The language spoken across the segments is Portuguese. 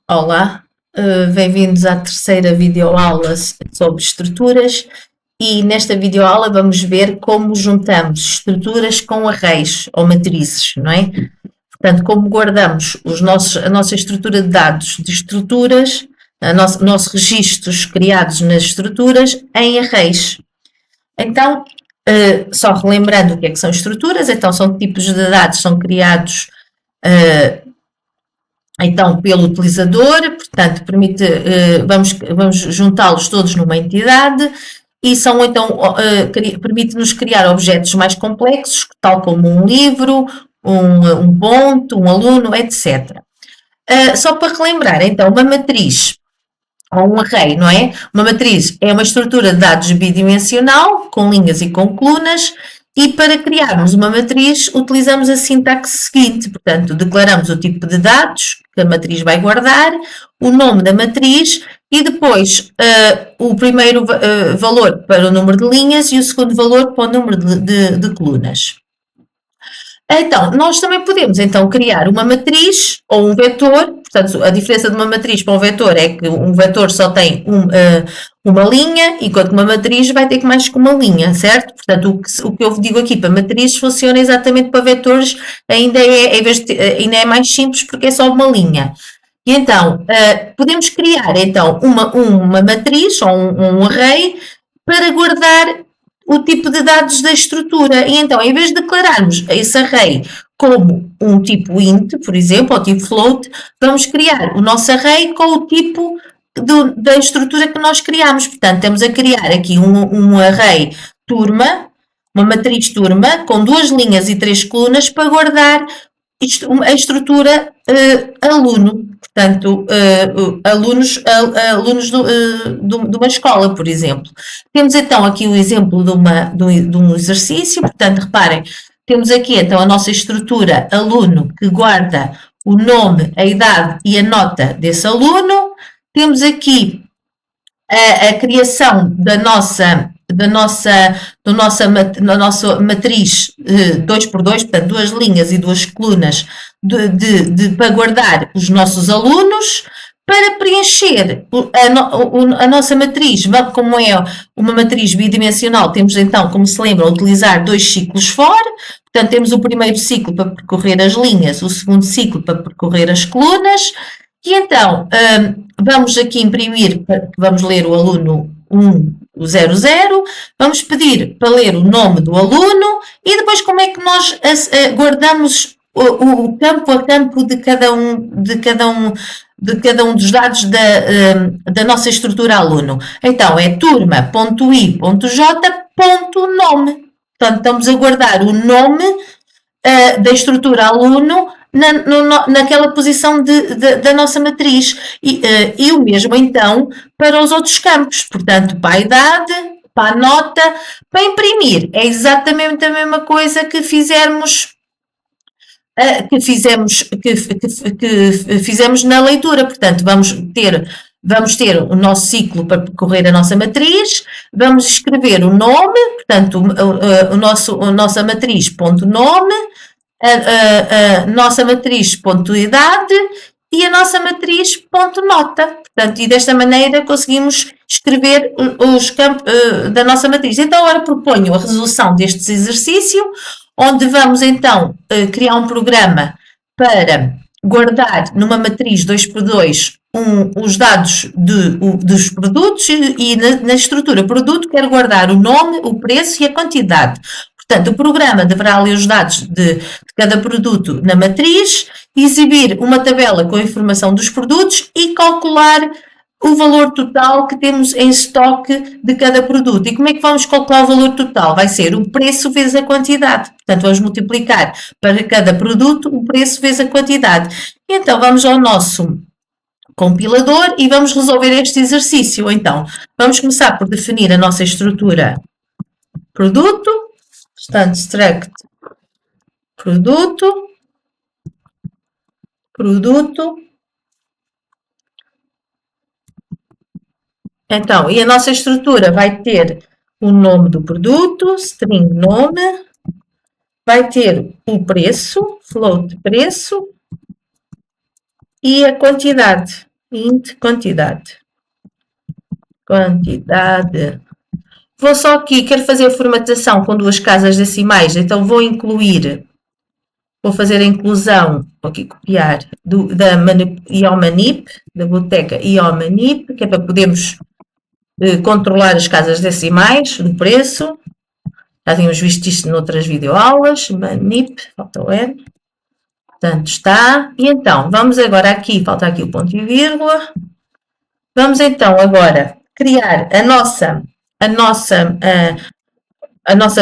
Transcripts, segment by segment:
Olá, bem-vindos à terceira videoaula sobre estruturas e nesta videoaula vamos ver como juntamos estruturas com arrays ou matrizes, não é? Portanto, como guardamos a nossa estrutura de dados de estruturas, nossos registros criados nas estruturas em arrays. Então, só relembrando o que é que são estruturas, então são tipos de dados que são criados então, pelo utilizador, portanto, vamos juntá-los todos numa entidade e são então, permite-nos criar objetos mais complexos, tal como um livro, um ponto, um aluno, etc. Só para relembrar, então, uma matriz ou um array, não é? Uma matriz é uma estrutura de dados bidimensional, com linhas e com colunas, e para criarmos uma matriz utilizamos a sintaxe seguinte, portanto, declaramos o tipo de dados que a matriz vai guardar, o nome da matriz e depois o primeiro valor para o número de linhas e o segundo valor para o número de colunas. Então, nós também podemos então criar uma matriz ou um vetor, portanto, a diferença de uma matriz para um vetor é que um vetor só tem uma linha, enquanto uma matriz vai ter mais que uma linha, certo? Portanto, o que eu digo aqui para matrizes funciona exatamente para vetores, ainda é mais simples porque é só uma linha. E então, podemos criar então uma matriz ou um array para guardar o tipo de dados da estrutura. E então, em vez de declararmos esse array como um tipo int, por exemplo, ou tipo float, vamos criar o nosso array com o tipo da estrutura que nós criamos. Portanto, estamos a criar aqui um array turma, uma matriz turma, com 2 linhas e 3 colunas para guardar a estrutura aluno. Portanto, alunos de uma escola, por exemplo. Temos então aqui o exemplo de um exercício, portanto, reparem, temos aqui então a nossa estrutura aluno que guarda o nome, a idade e a nota desse aluno. Temos aqui a criação da nossa matriz 2x2, portanto, 2 linhas e 2 colunas para guardar os nossos alunos, para preencher a nossa matriz, como é uma matriz bidimensional, temos então, como se lembram, utilizar 2 ciclos for, portanto, temos o primeiro ciclo para percorrer as linhas, o segundo ciclo para percorrer as colunas, e então, vamos aqui imprimir, vamos ler o aluno 100, vamos pedir para ler o nome do aluno e depois como é que nós guardamos o campo a campo de cada um dos dados da nossa estrutura aluno. Então, é turma.i.j.nome. Portanto, estamos a guardar o nome da estrutura aluno naquela posição da nossa matriz. E o mesmo, então, para os outros campos. Portanto, para a idade, para a nota, para imprimir. É exatamente a mesma coisa que fizemos na leitura. Portanto, vamos ter o nosso ciclo para percorrer a nossa matriz, vamos escrever o nome, portanto, a nossa matriz ponto nome, a nossa matriz ponto idade e a nossa matriz ponto nota. Portanto, e desta maneira conseguimos escrever os campos da nossa matriz. Então, agora proponho a resolução deste exercício, onde vamos então criar um programa para guardar numa matriz 2x2 os dados dos produtos e na estrutura produto quero guardar o nome, o preço e a quantidade. Portanto, o programa deverá ler os dados de cada produto na matriz, exibir uma tabela com a informação dos produtos e calcular o valor total que temos em estoque de cada produto. E como é que vamos calcular o valor total? Vai ser o preço vezes a quantidade. Portanto, vamos multiplicar para cada produto o preço vezes a quantidade. E então, vamos ao nosso compilador e vamos resolver este exercício. Então, vamos começar por definir a nossa estrutura produto. Portanto, struct produto. Então, e a nossa estrutura vai ter o nome do produto, string nome, vai ter o preço, float preço, e a quantidade. int quantidade. Quantidade. Vou só aqui, quero fazer a formatação com 2 casas decimais, então vou fazer a inclusão, vou aqui copiar, da IOMANIP, da biblioteca IOMANIP, que é para podermos controlar as casas decimais do preço. Já tínhamos visto isto noutras videoaulas, manip, falta o N. Portanto, está. E então, vamos agora aqui, falta aqui o ponto e vírgula. Vamos então agora criar a nossa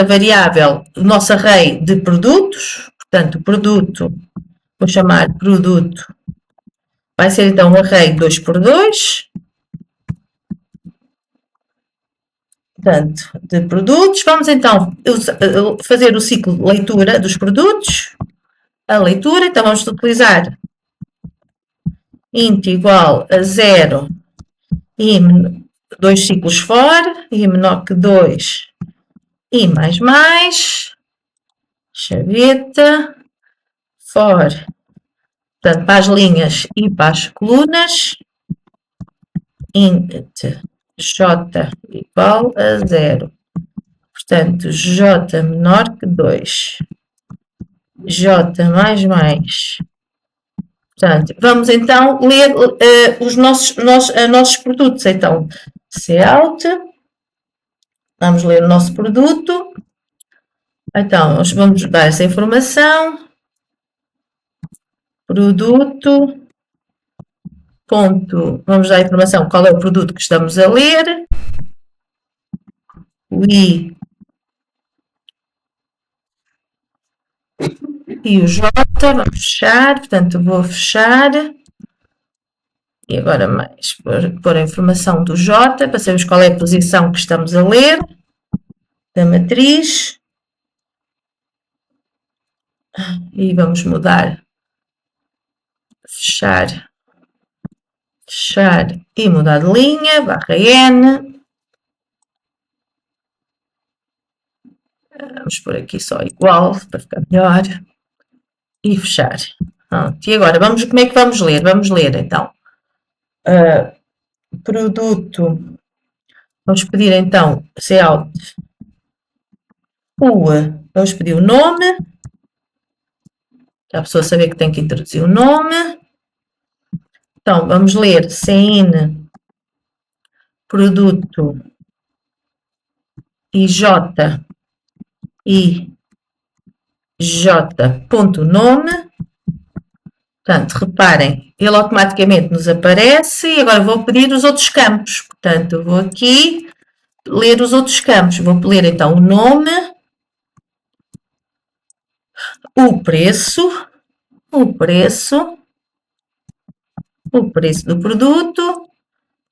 variável, o nosso array de produtos. Portanto, produto, vou chamar produto, vai ser então um array 2x2. Portanto, de produtos. Vamos então fazer o ciclo de leitura dos produtos. A leitura, então vamos utilizar int igual a 0 e 2 ciclos for, e menor que 2 e mais, chaveta, for, portanto, para as linhas e para as colunas, int j igual a 0. Portanto, j menor que 2. J mais. Portanto, vamos então ler os nossos produtos. Então, cout, vamos ler o nosso produto. Então, nós vamos dar essa informação. Produto. Ponto, vamos dar a informação qual é o produto que estamos a ler. O I e o J, vamos fechar, portanto vou fechar. E agora mais, pôr a informação do J, para sabermos qual é a posição que estamos a ler, da matriz. E vamos mudar, fechar e mudar de linha, barra N. Vamos pôr aqui só igual, para ficar melhor. E fechar. Pronto. E agora, como é que vamos ler? Vamos ler, então, produto. Vamos pedir, então, cout. Vamos pedir o nome. Para a pessoa saber que tem que introduzir o nome. Então, vamos ler cin produto e j.nome. Portanto, reparem, ele automaticamente nos aparece e agora vou pedir os outros campos. Portanto, vou aqui ler os outros campos. Vou ler então o nome, o preço do produto.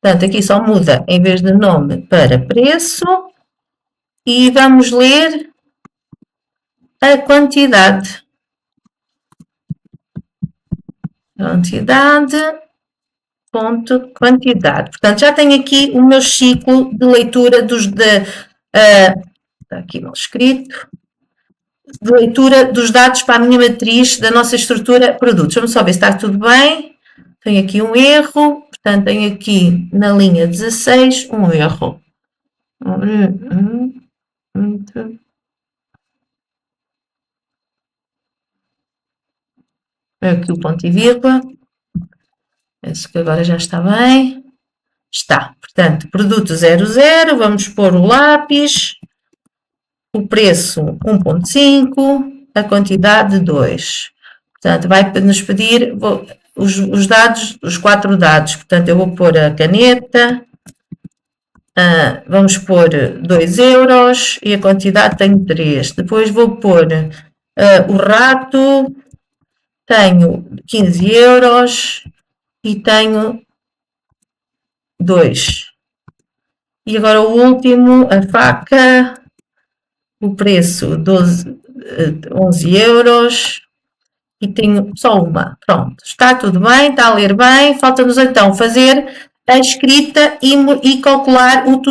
Portanto, aqui só muda em vez de nome para preço. E vamos ler a quantidade. Quantidade. Portanto, já tenho aqui o meu ciclo de leitura está aqui mal escrito. De leitura dos dados para a minha matriz da nossa estrutura produtos. Vamos só ver se está tudo bem. Tenho aqui um erro. Portanto, tenho aqui na linha 16 um erro. Aqui o ponto e vírgula. Penso que agora já está bem. Está. Portanto, produto 00, vamos pôr o lápis, o preço 1.5, a quantidade 2. Portanto, vai nos pedir os dados, os 4 dados. Portanto, eu vou pôr a caneta, vamos pôr 2 euros e a quantidade tenho 3. Depois vou pôr o rato, tenho 15 euros e tenho 2. E agora o último, a faca, o preço 11 euros e tenho só uma. Pronto, está tudo bem, está a ler bem. Falta-nos então fazer a escrita e calcular o total.